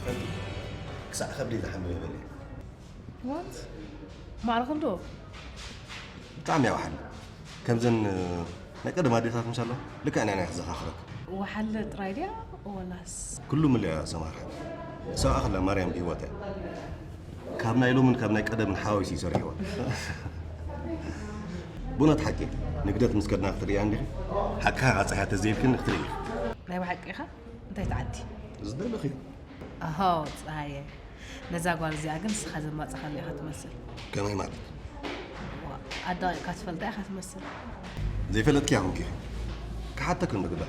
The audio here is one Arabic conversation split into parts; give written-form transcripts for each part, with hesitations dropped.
فهمتي؟ كسع خبري إذا حمل يبلي. وات؟ ما أعرفهم دو. طعم يا وحل. كم زن نقدر ما ديتات إن شاء الله. لك أنا أحزق آخرك. وحل ترايديا ولا كله مليا سماح. سواء أخذ مريم بيوته. كابنا يلو من كابنا يقدر من حاوي سيسريوا. بنا تحكي. نقدر مسكرنا أختري عندي. حكها على صحة الزيل كن نختري. لا يبحق إخا. أنت تعدي. زين أخي. أهو صحيح. نزاق زياقن سخذ ما تخلي أخا تمثل. كمان ما. أداي كاتفل ده أخا تمثل. زي فلت كيهم كي. كحتى كنا كده.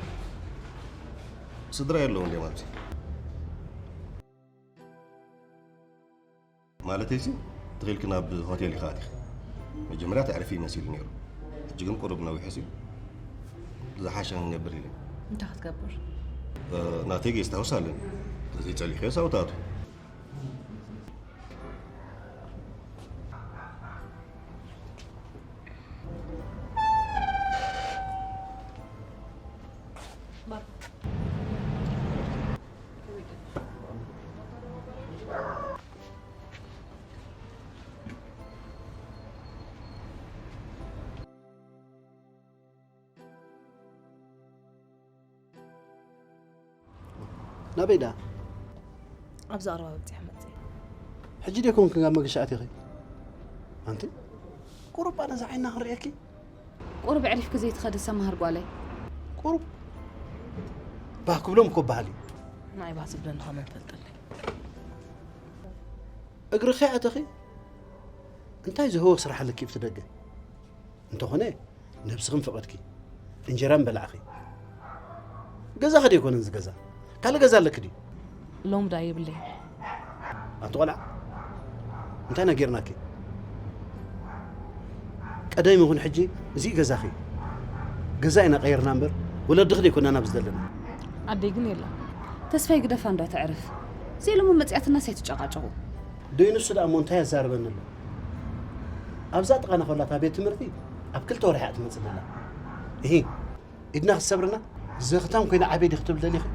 صدرا يلون دي مابسي. مالتي سي تغيل كنا بهوتيل خاتخ. مجمرة تعرفين نسيل نيرو. جيكم قربنا ويحسي. إذا حاشا نجبري لي. أنت هتكبر. ناتيجي استوصل. زي تالي خيسة وتاتو. نبيدا أبز أروى بتي أحمد زي حجي يكون كان مقشعتي خي أنت قرب أنا زعينا هريكي قرب عرف كزي تخد سمهر قالي قرب باكو لهم كوبالي ما يبحث لنا خامن فلتلي اقرا خيعة أخي أنت إذا هو صراحة لك كيف تدقى أنت هنا نفس غن فقدك إنجرام بلعخي جزا خدي يكون إنز جزا قال جزا لك دي لوم دايب لي أنت ولا أنت أنا غيرناكي قدايم يكون حجي زي جزاخي جزاينا غير نمبر ولا دخلي كنا أنا بزدلنا عدي قل يلا تسفي قدفا ندو تعرف زي لما متعت الناس يتجاقجوا دوين السوداء مونتايا زاربن الله أبزات قانا خلاتها بيت مرتي أبكل توري حيات من سنة إيه إدنا خسبرنا زختام كينا عبيد يختب للي خي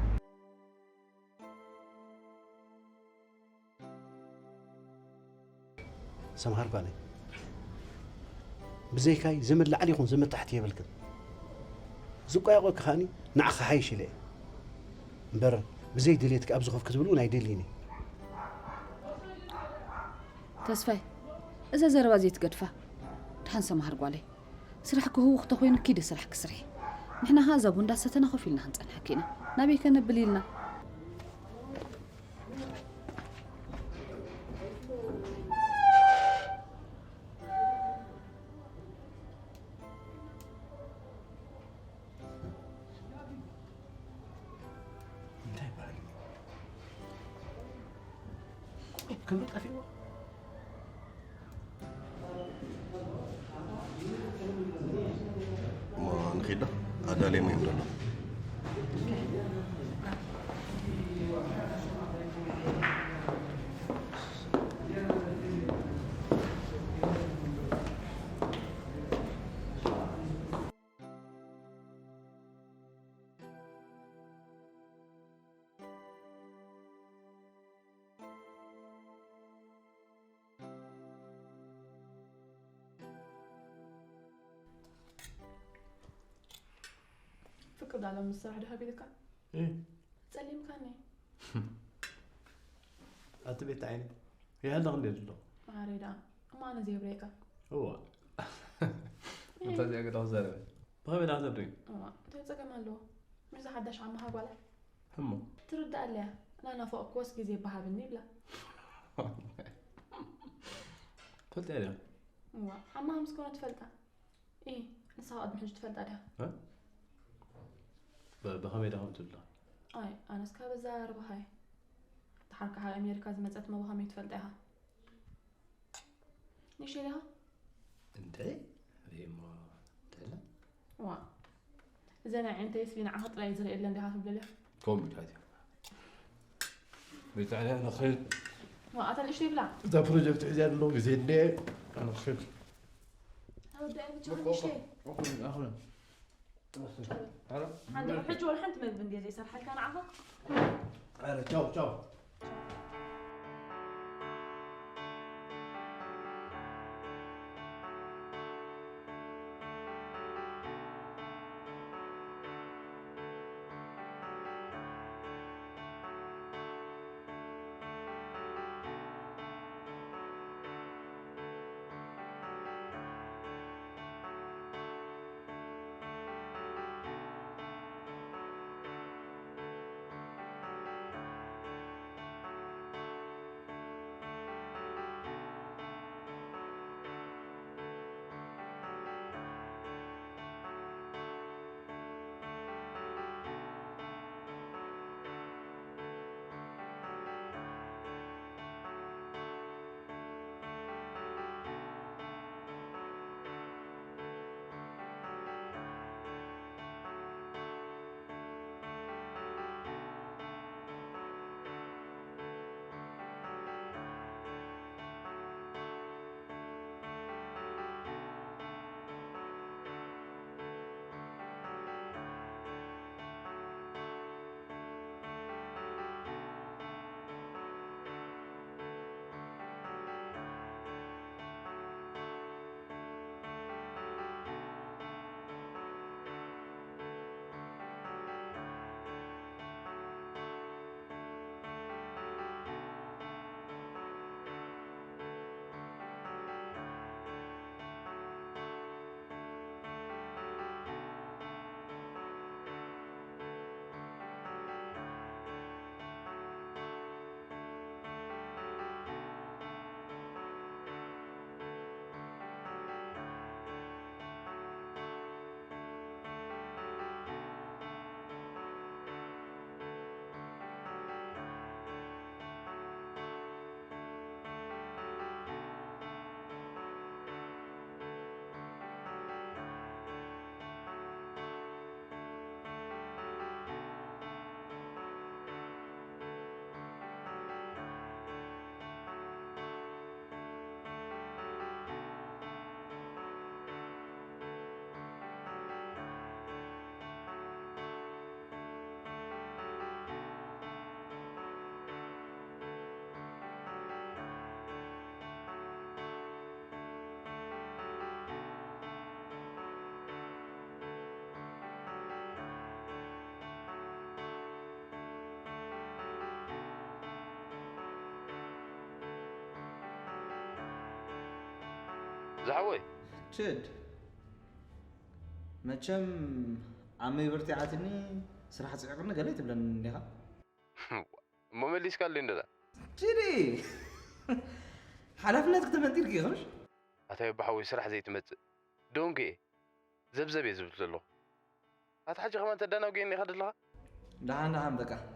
سمهر بالي بزيكاي زمد لعلي يكون زمد تحت يبلكن زقا يقولك خاني نعخ حيش ليه مبر بزي دليتك أبزخف كتبلون يدليني تسفي إذا زربا زيت قدفة تحن سمهر قالي سرحك هو وقت خوين كيد سرحك سرحي نحنا هذا بوندا ستنا خفيلنا هنصن حكينا نبي كان بليلنا كم أفيوه ما نخيده هذا ليه مهم لنا فكر على مصطلح ده بيدك إيه تسألي مكاني أتبيت عيني يا هذا غندير له عاريدا ما أنا زي بريكا هو أنت زي كده زارب بغيت هذا الدين تيجي كمان له مش حدش عمها ولا همه ترد عليها أنا فوق كوس زي بها بالنبلة قلت عليها عمها مسكونة تفلتها إيه نسها قد محج تفلت عليها ها بخميدة هم تبلا أي أنا سكاب الزار بهاي تحرك على أمريكا زي ما زت ما بهم يتفلتها نيش لها أنت هي ما تلا وا زين أنت يسبين عهط لا يزرع إلا عندها تبلا قوم بتاعتي بتاعي أنا خير وا أتل إيش يبلع إذا بروجكت عزيز لو زين أنا خير هذا دائما بتشوف إيش شيء أخذ آخر عندك حج ولا حنت من بندي زي صار حال كان عهط أنا تشاو زعوي شد مچم عمي برتعاتني صراحة صعقنا قالت بلن نيها ما مليش قال لي ندلا جري حلفنا تقدمتي كيفاش أتاي بحوي سرح زي تمت دونكي زبزبي زبط له هتحاجة كمان تدانا وجيني خد لها دعان دكا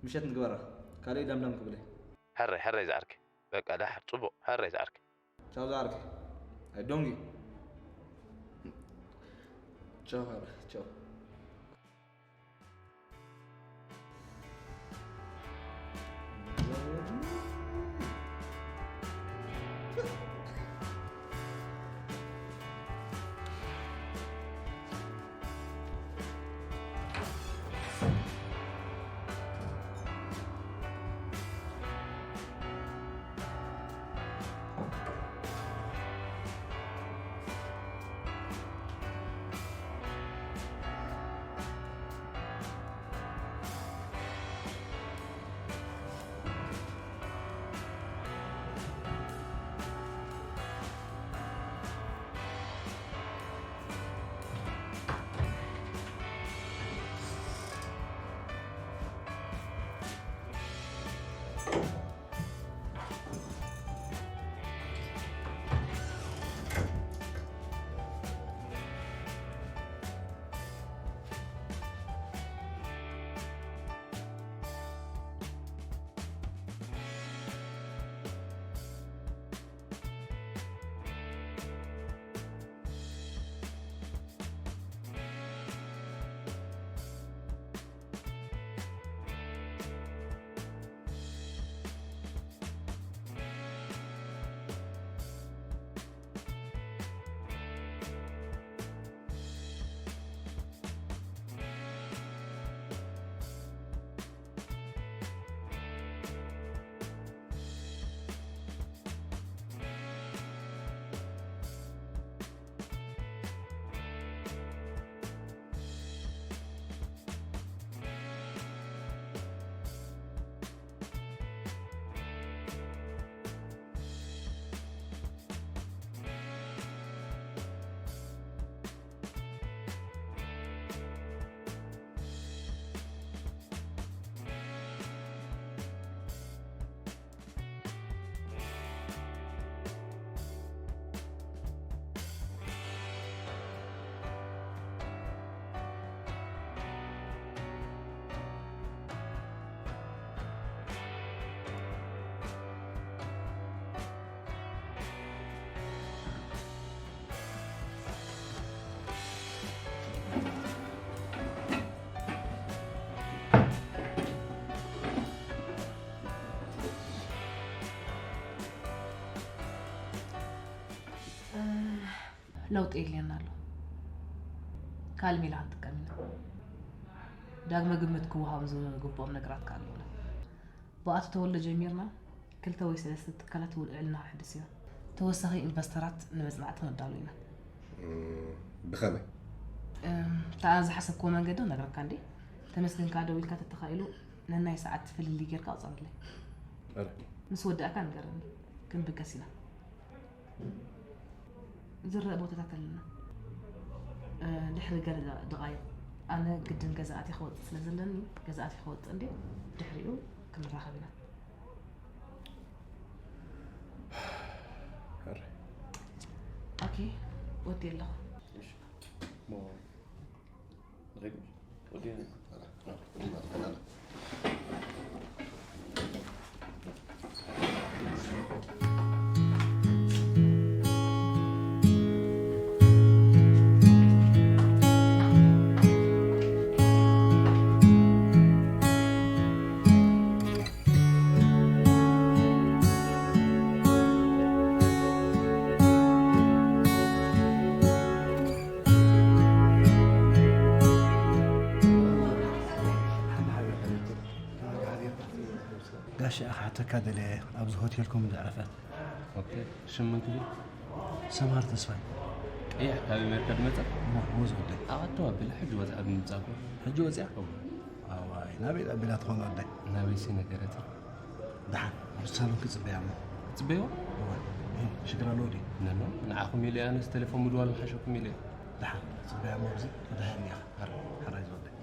مشيت نقبرها قال لي دم قبلي حري زعرك بقى ده صبو حري زعرك تشاو زعرك دونجي تشاو لوط إلينا له كالمي لعند كمينا داغما قمت كوها وزو قبوم نقرات كالولا بقات تولى جميرنا كلتا ويسلسل تكالت والعلنا حدثيا توسخي انفسترات نبزنعتنا الدالوينا بخمي تعال حسب كومان قدو نقرا كاندي تمسكن كادو ويلكا تتخيلوا لنا ساعات في اللي غير كاصر لي نسود كان قرني كن بكسينا زر بوتا تاكلنا دحري قال دقايق انا قد جزاتي خوت سلازلني جزاتي خوت عندي دحريو كنراخبنا اوكي ودي له مو غير ودينا قاشي أخعتك هذا ليه أبز هوتيلكم دعرفه اوكي شو كده سمار تسفاي ايه هاي مركب متى مو زودي اعطوها بالحج وزع ابن متزاكو حج وزع واي نبي أبيلا تكون ودي ناوي سنة كرتر دحن بس هلو كتصبي عمو تبيو شكرا لودي نعم نعاكم يلي أنا تليفون مدوال حشوكم يلي لحن صبيع موزي ودهاني حراي زودي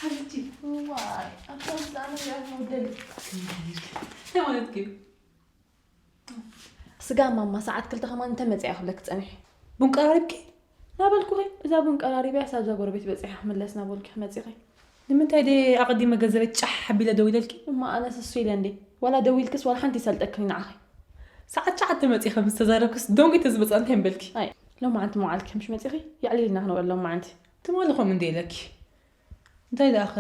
حبيبتي واي أخذ أنا يا موديل تمام كيف سجى ماما ساعات كلت كمان أنت مزعي خلك تسمح بنك قراربك نابلكوي إذا بنك قراربي أساس قربت بزعي ملسنا بقولك مزعي لما تيجي أقدم مجزرة شح حبي لدوي لك ما أنا سويلندي ولا دوي الكس ولا حنتي سلتكني نعخي ساعات شعت مزعي 5000 كس دونجي تزبط أنت هم بالك أي لو ما أنت معلك مش مزعي يعلي لنا هنا ولا لو ما أنت تمالخو من ديلك انتي داخ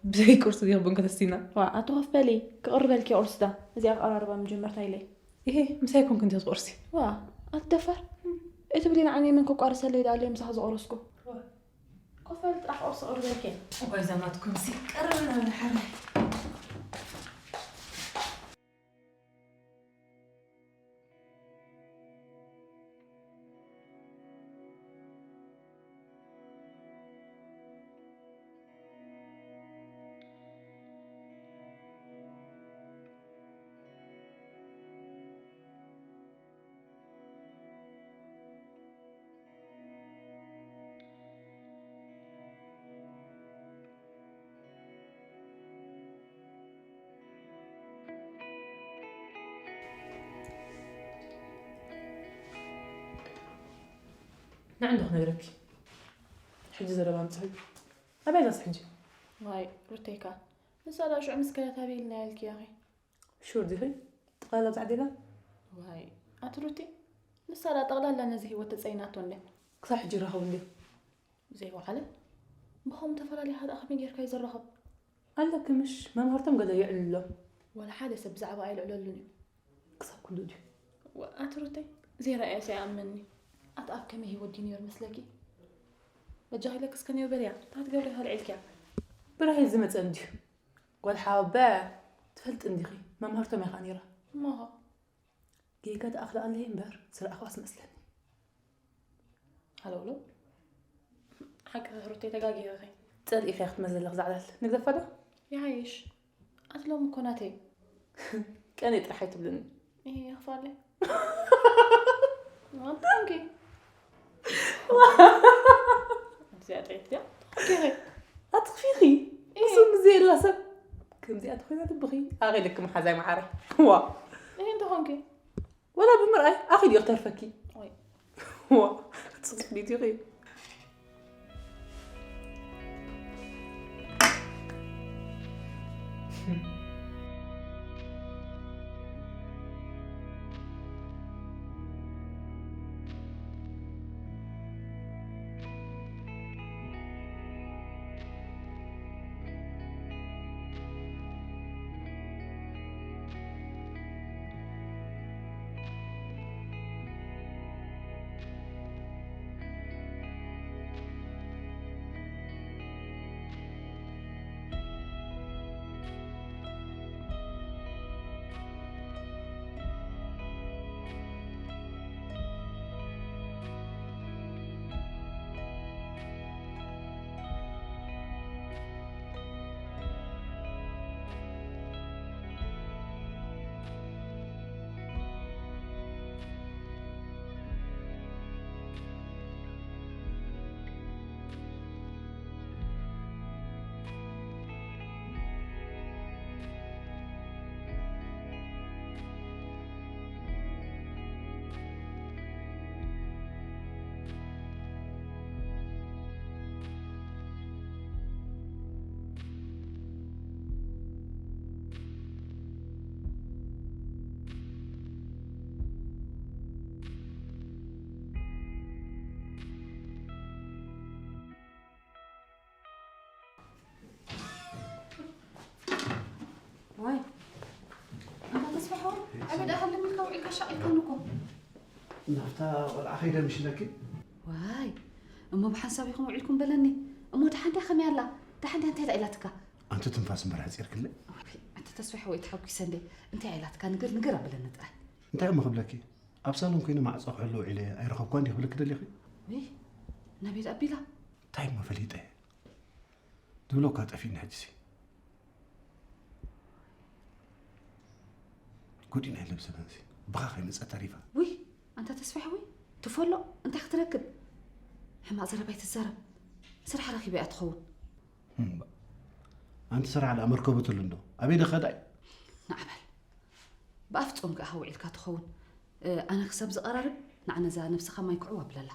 بزي كورس ديال بنك تستينا وا اتوقف بالي قرب لك قرص ده زي قراربه مجمر تايلي ايه مساكم كنت تقرصي وا اتدفر اتبلين عني منكم قرص اللي دالي مسح زقرصكم وا قفلت راح قرص قرب لك واذا ما تكون سكرنا الحر عندك نقربك حجي زربان صحيح أبي أصحى واي روتيكا نسأل شو مسكلة تبي لنا لك يا أخي شو دي تقالة تعديلا واي أتروتي نسأل تغلى لنا زي هو تسعينات ولا كصح جرها ولي زي وعلى بخوم تفرالي هذا أخ ميجر كايزر رهب قال لك مش ما مهرتم قد يعلو له ولا حادث بزعبة عيل علولني كصح كله دي وأتروتي زي رئيسي عمني أتعب كم هي وديني ورمسلكي بجاي لك سكني وبريع تعال قولي هالعيلك براهي زمت عندي والحابة تفلت عندي خي ما مهرتم يا خانيرة ما هو جي قد أخذ الله إمبار سر أخواس مسلني هلولو حق روتي تقاقي يا أخي تسأل إيه خيخت مزل لغز على نقدر فدا يعيش أتلو مكوناتي كان يترحيت بلني إيه أخفالي ما تنقي زيادة يا أوكي أتخفيخي أصلا زي اللصب كم زي أتخفيخي تبغي أغي لك محازاي معاري هو إيه أنت هونكي ولا بمرأي أخي يختار فكي وي هو تصدق لي تغي واي أنا تصبحوا أبد أهل من كوعي كشاء يكونكم نفتا والأخيرة مش لك واي أما بحسابكم وعيلكم بلني أما تحدي خمي الله تحدي أنت عائلتك أنت تنفاس مرة تصير كله أنت تصبح ويتحبك سندي أنت عائلتك نقرا بلن نتقال أنت ما قبلك أبصالهم كينو مع صح حلو عليه أي رقم كوان يقبلك كده ليخي وي نبي أبيلا طيب ما فليت إيه دولو كات أفين هجسي قولي نهلا بسبنسي بخاخي نسأل تعريفها وي أنت تصبح وي تفولو أنت حتركب حما أزر بيت الزرب سرح راكي بقى تخون أنت سرع على مركبة اللندو أبي دخداي نعمل بأفتقهم قهوة عيلك تخون أنا خسب زقرارب نعنا زا نفسها ما يقعوا بلا لا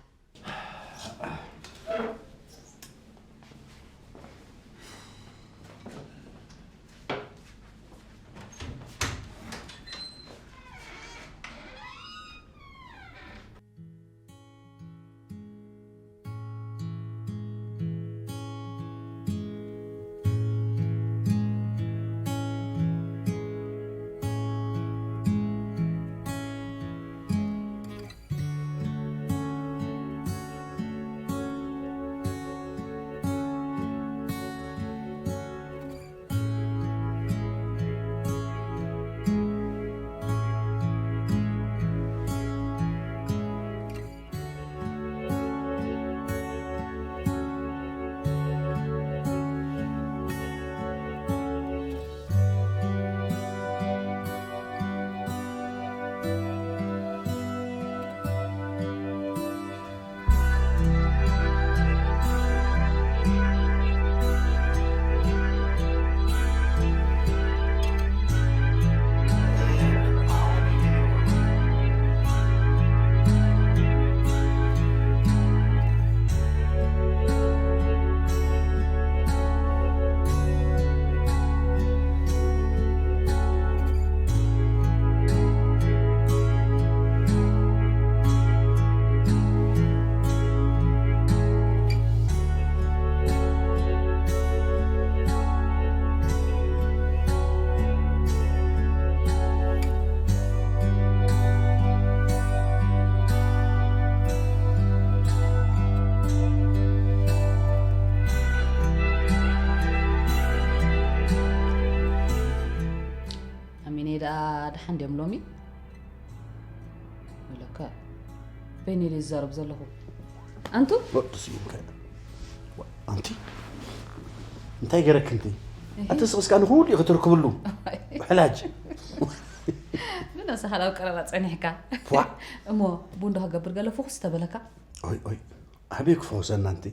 دحن ديم لومي ملكا بيني لي الزرب زلهو أنتو؟ تسيبك أنت انتي غيرك انتي أتسقس كان هو اللي يتركب له علاج من سهلا وقررت عنيحكا امو بوندو هقبر قال فوكس تبلكا أي حبيك فوسنا انتي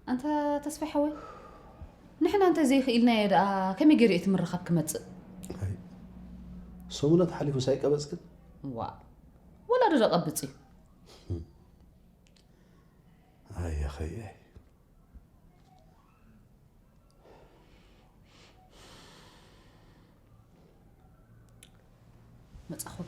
انت تصفي حوي نحن انت زي خيلنا يدا كم يجري تمرخب كمتص سمونه تحلفوا سايقه بس كده ولا رجع قبطي يا اخي متصخو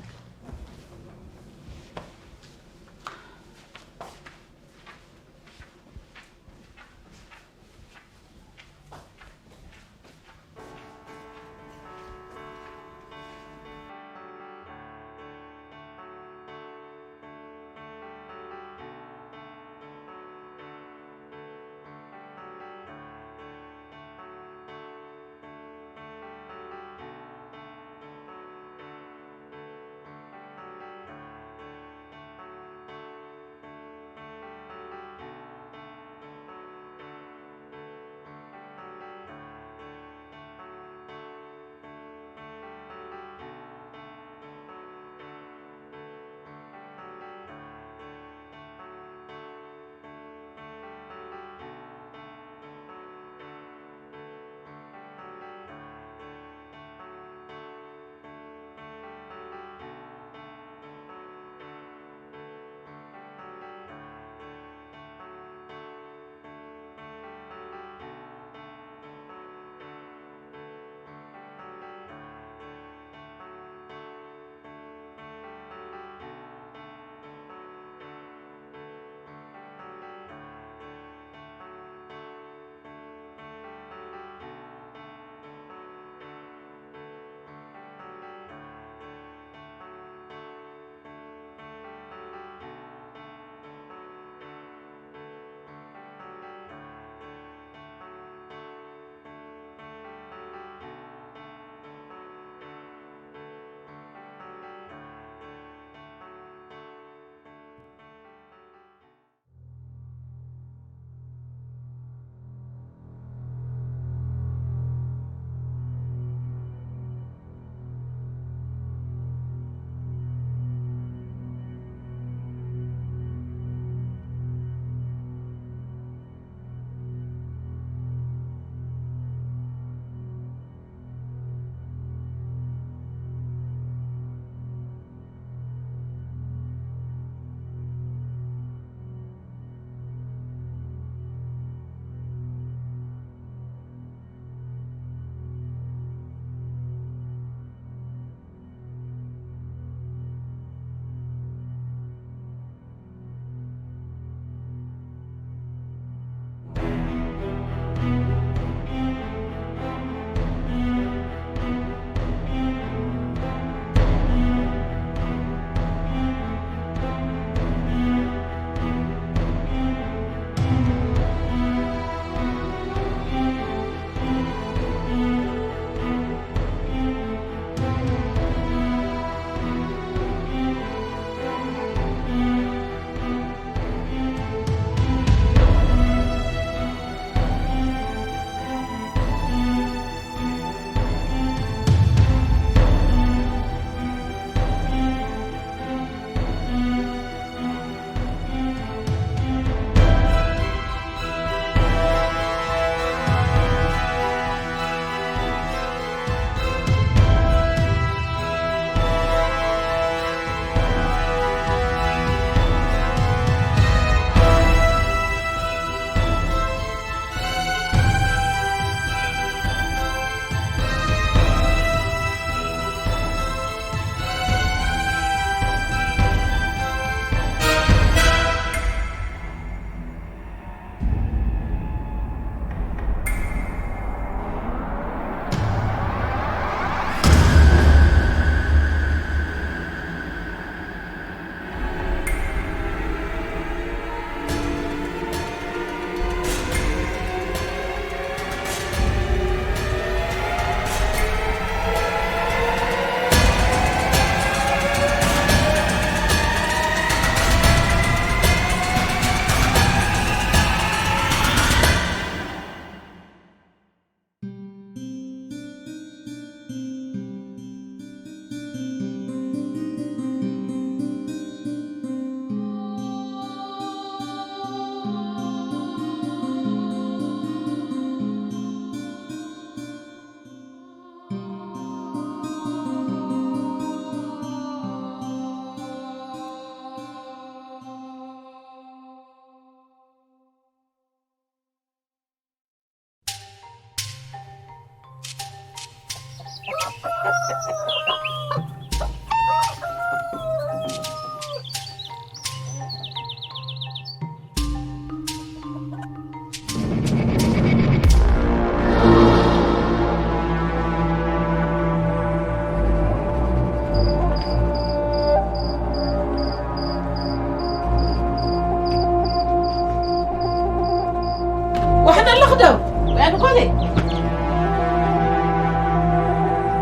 خدو يعني قولي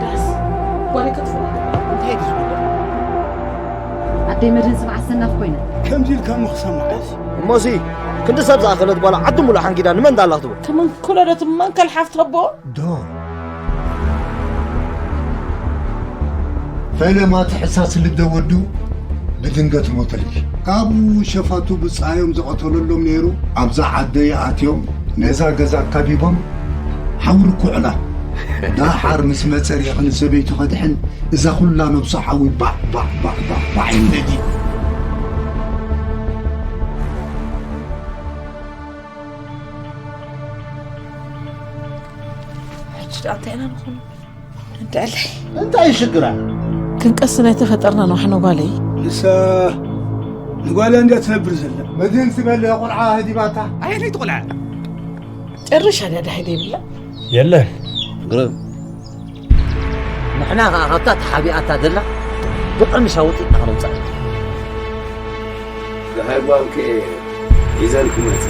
داس قولي كتفو انت هيك زبده عدي مدن سمع السناف كوينة كم زيل كم مخسمعش موسي كنت سبز أخلت بلا عدم ولا حنجدا من ده الله تبو تمن كل ده تمن كل حفت ربو دو فلما تحساس اللي بدودو بدنقة موتلك كابو شفاتو بصايم زقتلو لهم نيرو ابزع عدي اتيوم نزا غزا كبيبم حول كعلا دا حار مسمى سريع نسبيتو خدحن اذا كلنا مبصحوي با با با با با عندي أعطينا نخون أنت علي انت اي شقرا كنقصنا يتفطرنا نحن قالي لسا نقول عندي تنبر زله مدين سبل قرعه هدي باتا عيني تقلع ترش هذا هدي بالله يلا قرب نحنا غطات حبيئات دلا بقى مشاوتي نحن نصعد هاي بابك إذا الكمات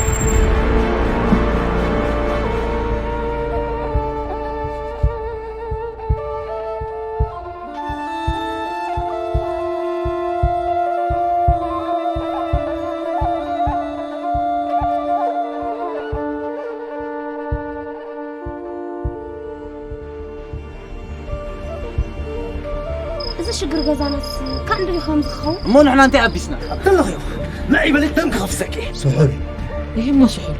إذا شجر جزانس كان دري خمس خو مو نحن أنت أبيسنا تلخيو لا يبلك تنك خفسك سحر إيه ما سحر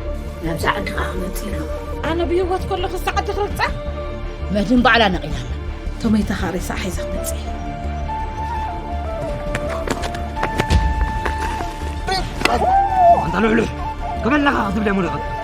لا بساعد خامتينا أنا بيوت كل خص ساعة تخرج صح ما تنبع على نقينا تومي تخاري صح يزخ نتسي أنت لولو كمان لك أخذ بلا مرغب